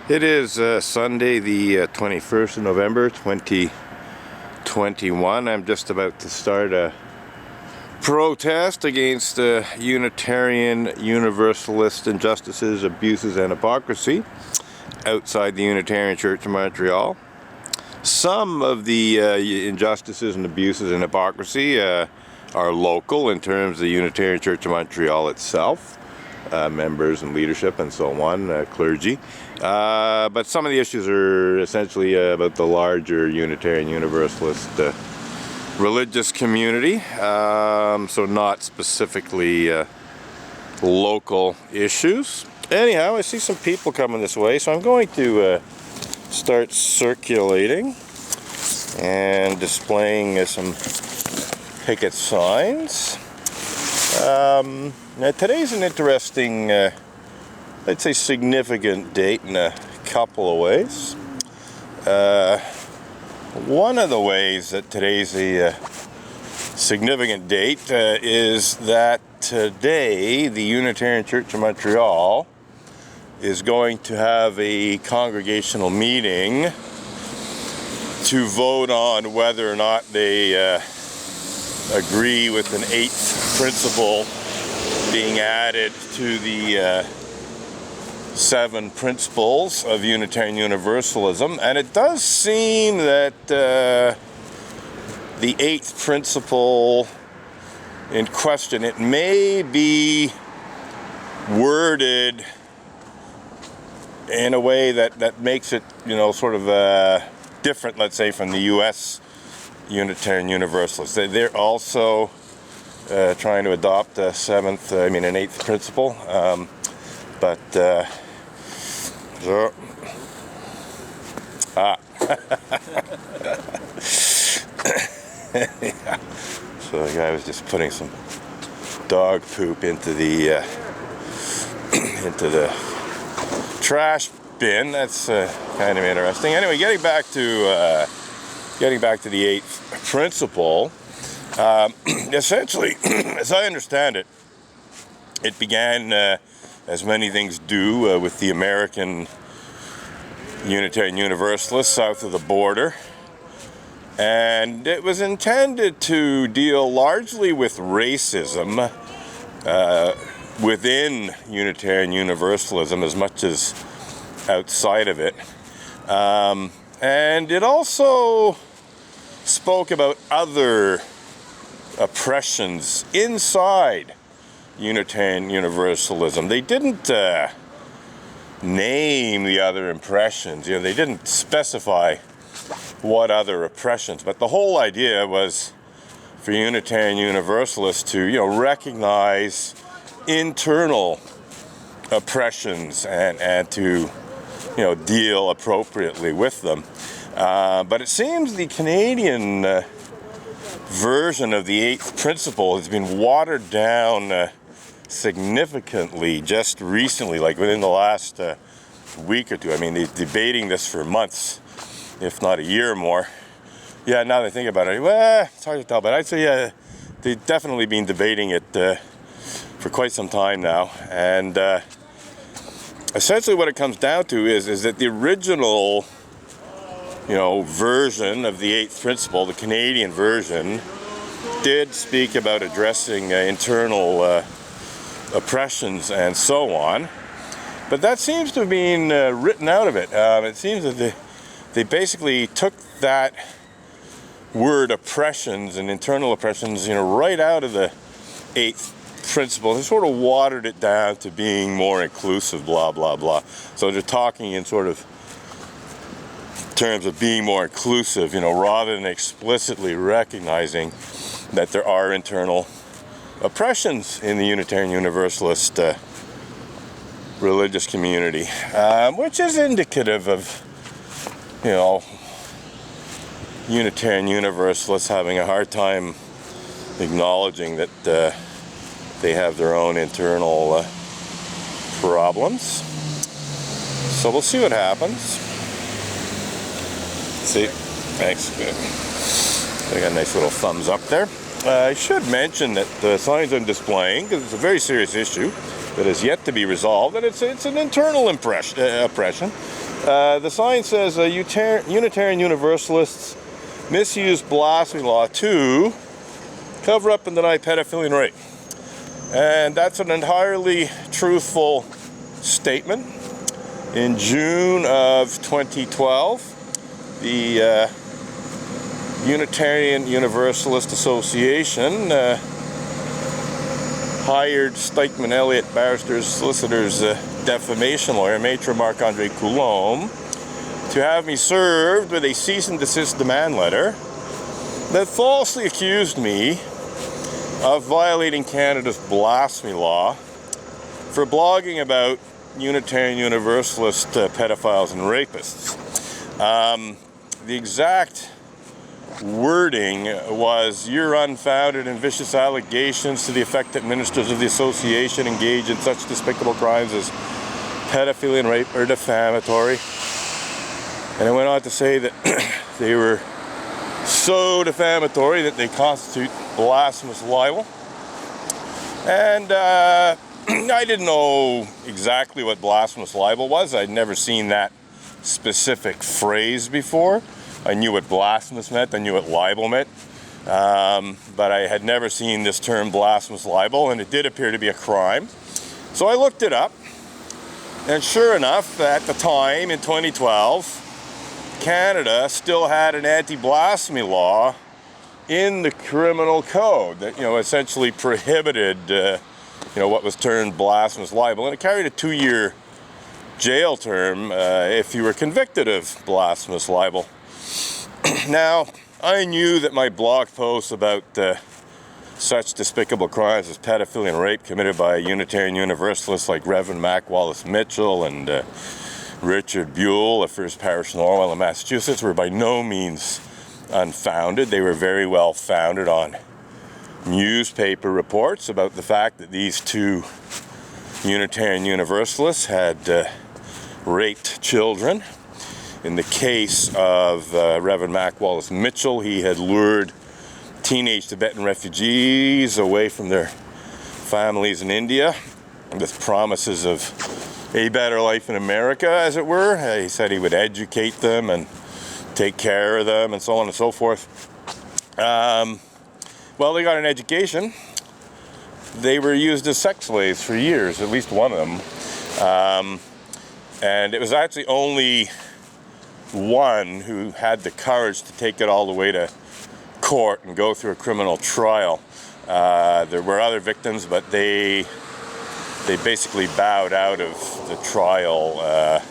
It is Sunday, the 21st of November, 2021. I'm just about to start a protest against Unitarian Universalist injustices, abuses, and hypocrisy outside the Unitarian Church of Montreal. Some of the injustices and abuses and hypocrisy are local in terms of the Unitarian Church of Montreal itself. Members and leadership and so on, clergy. But some of the issues are essentially about the larger Unitarian Universalist religious community, so not specifically local issues. Anyhow, I see some people coming this way, so I'm going to start circulating and displaying some picket signs. Now today's an interesting, I'd say significant date in a couple of ways. One of the ways that today's a significant date is that today the Unitarian Church of Montreal is going to have a congregational meeting to vote on whether or not they agree with an 8th principle being added to the 7 principles of Unitarian Universalism. And it does seem that the 8th principle in question, it may be worded in a way that makes it, sort of different, let's say, from the U.S. Unitarian Universalists. They're also trying to adopt an 8th principle, yeah. So the guy was just putting some dog poop into the trash bin. That's kind of interesting. Anyway, getting back to the 8th principle. Essentially, as I understand it, it began, as many things do, with the American Unitarian Universalists south of the border. And it was intended to deal largely with racism within Unitarian Universalism as much as outside of it. And it also spoke about other oppressions inside Unitarian Universalism. They didn't name the other impressions. They didn't specify what other oppressions. But the whole idea was for Unitarian Universalists to, recognize internal oppressions and to, deal appropriately with them. But it seems the Canadian version of the 8th principle has been watered down significantly just recently, like within the last week or two. I mean, they're debating this for months, if not a year or more. Yeah, now that I think about it, well, it's hard to tell, but I'd say they've definitely been debating it for quite some time now. And essentially what it comes down to is that the original version of the 8th principle, the Canadian version, did speak about addressing internal oppressions and so on. But that seems to have been written out of it. It seems that they basically took that word oppressions and internal oppressions, right out of the 8th principle. They sort of watered it down to being more inclusive, blah, blah, blah. So they're talking in sort of terms of being more inclusive, rather than explicitly recognizing that there are internal oppressions in the Unitarian Universalist religious community, which is indicative of, Unitarian Universalists having a hard time acknowledging that they have their own internal problems. So we'll see what happens. See, thanks. Good. I got a nice little thumbs up there. I should mention that the signs I'm displaying, because it's a very serious issue that has yet to be resolved, and it's an internal oppression. The sign says Unitarian Universalists misuse blasphemy law to cover up and deny pedophilia and rape. And that's an entirely truthful statement. In June of 2012, the Unitarian Universalist Association hired Stikeman Elliott Barrister's Solicitor's defamation lawyer, Maitre Marc-Andre Coulombe, to have me served with a cease and desist demand letter that falsely accused me of violating Canada's blasphemy law for blogging about Unitarian Universalist pedophiles and rapists. The exact wording was, "Your unfounded and vicious allegations to the effect that ministers of the association engage in such despicable crimes as pedophilia and rape are defamatory." And it went on to say that they were so defamatory that they constitute blasphemous libel. And I didn't know exactly what blasphemous libel was. I'd never seen that specific phrase before. I knew what blasphemous meant, I knew what libel meant, but I had never seen this term blasphemous libel, and it did appear to be a crime. So I looked it up, and sure enough, at the time, in 2012, Canada still had an anti-blasphemy law in the criminal code that, essentially prohibited, what was termed blasphemous libel, and it carried a 2-year jail term if you were convicted of blasphemous libel. Now, I knew that my blog posts about such despicable crimes as pedophilia and rape committed by Unitarian Universalists like Reverend Mac Wallace Mitchell and Richard Buell of First Parish Norwell in Massachusetts were by no means unfounded. They were very well founded on newspaper reports about the fact that these two Unitarian Universalists had raped children. In the case of Reverend Mac Wallace Mitchell, he had lured teenage Tibetan refugees away from their families in India with promises of a better life in America, as it were. He said he would educate them and take care of them and so on and so forth. Well, they got an education. They were used as sex slaves for years, at least one of them. And it was actually only one who had the courage to take it all the way to court and go through a criminal trial. There were other victims, but they basically bowed out of the trial,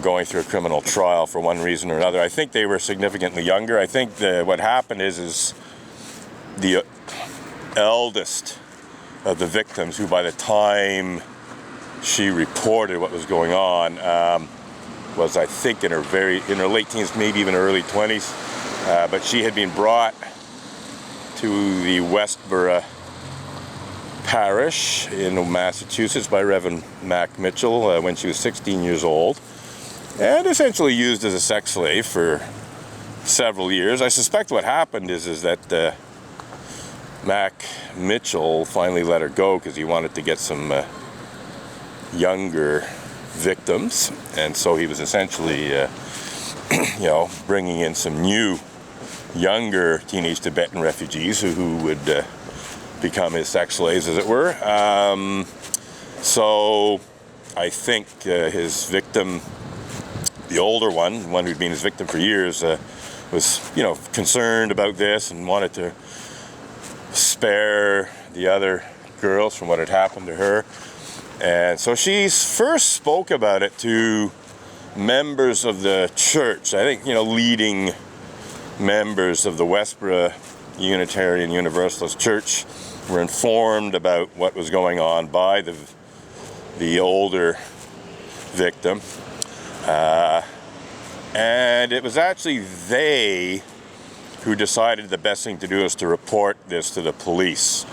going through a criminal trial for one reason or another. I think they were significantly younger. I think what happened is the eldest of the victims, who by the time she reported what was going on, was, I think, in her late teens, maybe even early 20s. But she had been brought to the Westboro Parish in Massachusetts by Reverend Mac Mitchell when she was 16 years old, and essentially used as a sex slave for several years. I suspect what happened is that Mac Mitchell finally let her go because he wanted to get some younger victims, and so he was essentially bringing in some new younger teenage Tibetan refugees who would become his sex slaves, as it were. So I think his victim, the older one who'd been his victim for years, was concerned about this and wanted to spare the other girls from what had happened to her. And so she first spoke about it to members of the church. I think, leading members of the Westboro Unitarian Universalist Church were informed about what was going on by the older victim. And it was actually they who decided the best thing to do is to report this to the police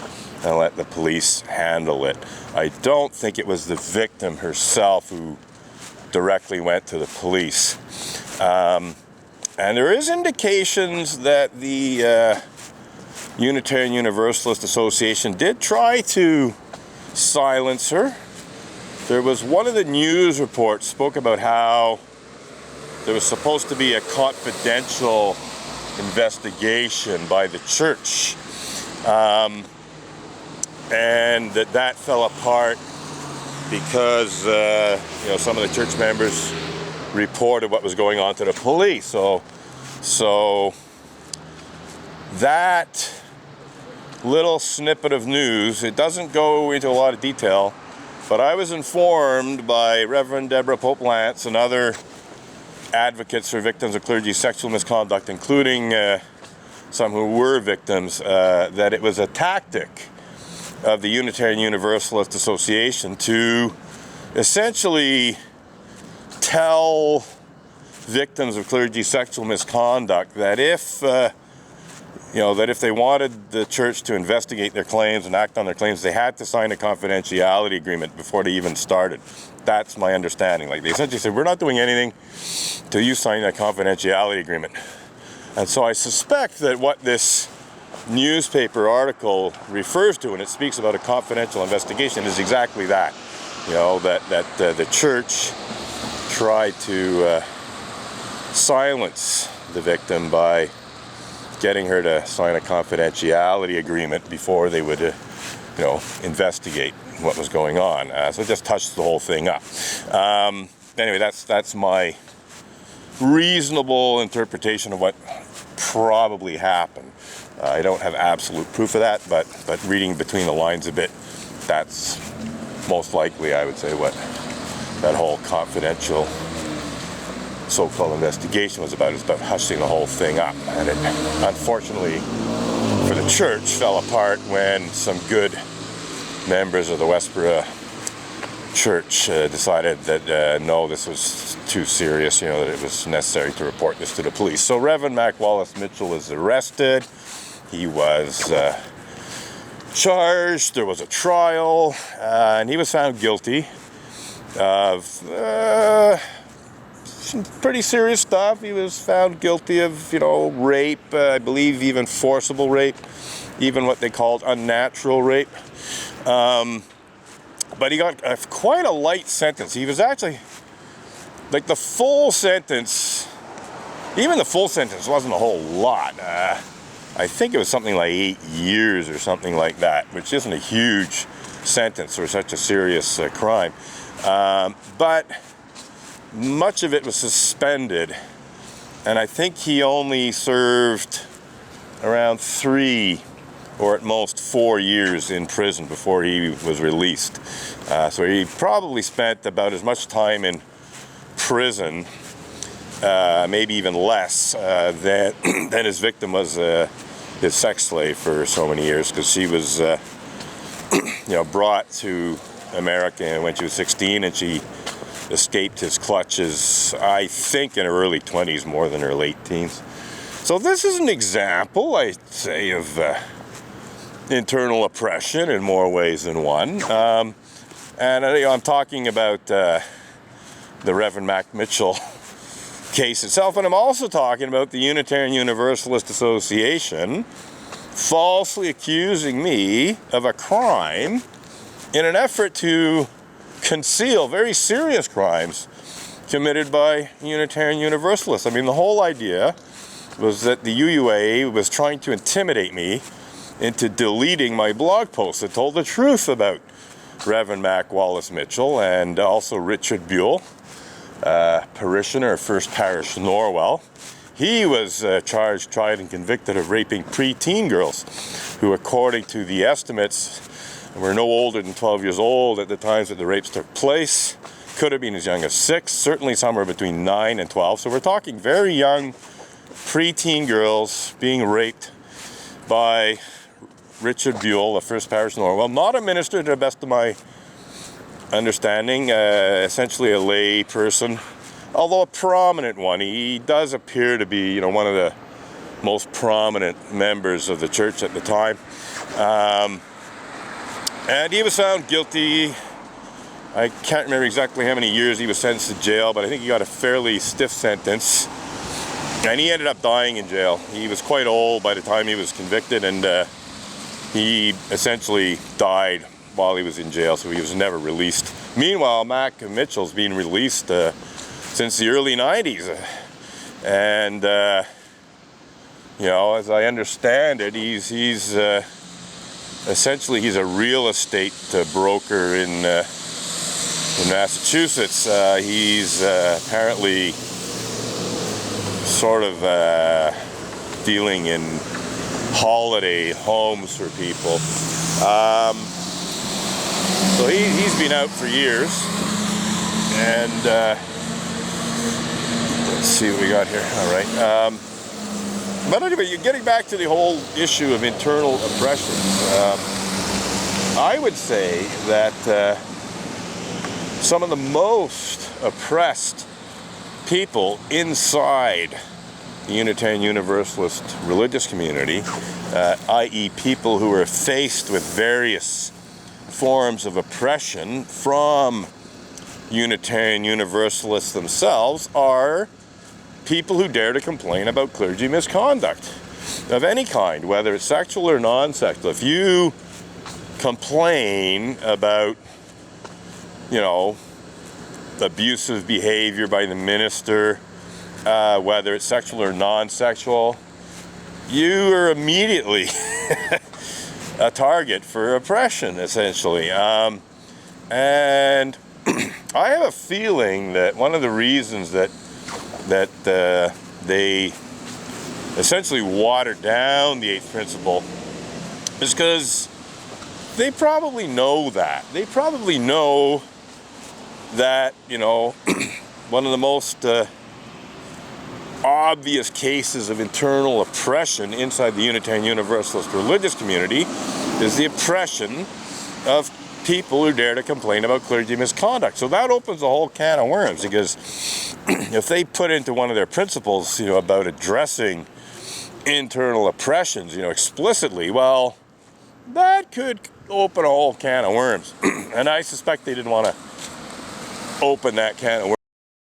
and let the police handle it. I don't think it was the victim herself who directly went to the police. And there is indications that the Unitarian Universalist Association did try to silence her. there was one of the news reports spoke about how there was supposed to be a confidential investigation by the church, and that fell apart because some of the church members reported what was going on to the police. So that little snippet of news, it doesn't go into a lot of detail, but I was informed by Reverend Deborah Pope Lance and other advocates for victims of clergy sexual misconduct, including some who were victims, that it was a tactic of the Unitarian Universalist Association to essentially tell victims of clergy sexual misconduct that if they wanted the church to investigate their claims and act on their claims, they had to sign a confidentiality agreement before they even started. That's my understanding. Like, they essentially said, we're not doing anything till you sign that confidentiality agreement. And so I suspect that what this newspaper article refers to when it speaks about a confidential investigation is exactly that. That the church tried to silence the victim by getting her to sign a confidentiality agreement before they would, investigate what was going on. So it just touched the whole thing up. Anyway, that's my reasonable interpretation of what probably happened. I don't have absolute proof of that, but reading between the lines a bit, that's most likely, I would say, what that whole confidential so-called investigation was about. It's about hushing the whole thing up. And it, unfortunately for the church, fell apart when some good members of the Westboro Church decided that no, this was too serious, that it was necessary to report this to the police. So Reverend Mac Wallace Mitchell was arrested. He was charged. There was a trial, and he was found guilty of some pretty serious stuff. He was found guilty of, rape, I believe even forcible rape, even what they called unnatural rape. But he got quite a light sentence. He was actually, like, the full sentence, even the full sentence wasn't a whole lot. I think it was something like 8 years or something like that, which isn't a huge sentence for such a serious crime. But much of it was suspended, and I think he only served around 3 or at most 4 years in prison before he was released. So he probably spent about as much time in prison, maybe even less, than his victim was his sex slave for so many years, because she was brought to America when she was 16, and she escaped his clutches, I think, in her early 20s more than her late teens. So this is an example, I'd say, of internal oppression in more ways than one. And I'm talking about the Reverend Mac Mitchell case itself, and I'm also talking about the Unitarian Universalist Association falsely accusing me of a crime in an effort to conceal very serious crimes committed by Unitarian Universalists. I mean, the whole idea was that the UUA was trying to intimidate me into deleting my blog posts that told the truth about Reverend Mac Wallace Mitchell and also Richard Buell, parishioner of First Parish Norwell. He was charged, tried, and convicted of raping preteen girls who, according to the estimates, were no older than 12 years old at the times that the rapes took place. Could have been as young as 6, certainly somewhere between 9 and 12. So we're talking very young preteen girls being raped by Richard Buell of First Parish Norwell, not a minister to the best of my understanding, essentially a lay person, although a prominent one. He does appear to be, one of the most prominent members of the church at the time. And he was found guilty. I can't remember exactly how many years he was sentenced to jail, but I think he got a fairly stiff sentence. And he ended up dying in jail. He was quite old by the time he was convicted, and he essentially died while he was in jail, so he was never released Meanwhile, Mac Mitchell's been released since the early 90s. And, you know, as I understand it, he's essentially he's a real estate broker in Massachusetts. He's apparently sort of dealing in holiday homes for people. So he's been out for years. And let's see what we got here. All right. But anyway, you're getting back to the whole issue of internal oppression. I would say that some of the most oppressed people inside the Unitarian Universalist religious community, i.e. people who are faced with various forms of oppression from Unitarian Universalists themselves, are people who dare to complain about clergy misconduct of any kind, whether it's sexual or non-sexual. If you complain about, you know, abusive behavior by the minister, whether it's sexual or non-sexual, you are immediately a target for oppression, essentially. And I have a feeling that one of the reasons that they essentially watered down the 8th principle is because they probably know that. They probably know that, you know, one of the most obvious cases of internal oppression inside the Unitarian Universalist religious community is the oppression of people who dare to complain about clergy misconduct. So that opens a whole can of worms, because if they put into one of their principles, you know, about addressing internal oppressions, you know, explicitly, well, that could open a whole can of worms. And I suspect they didn't want to open that can of worms.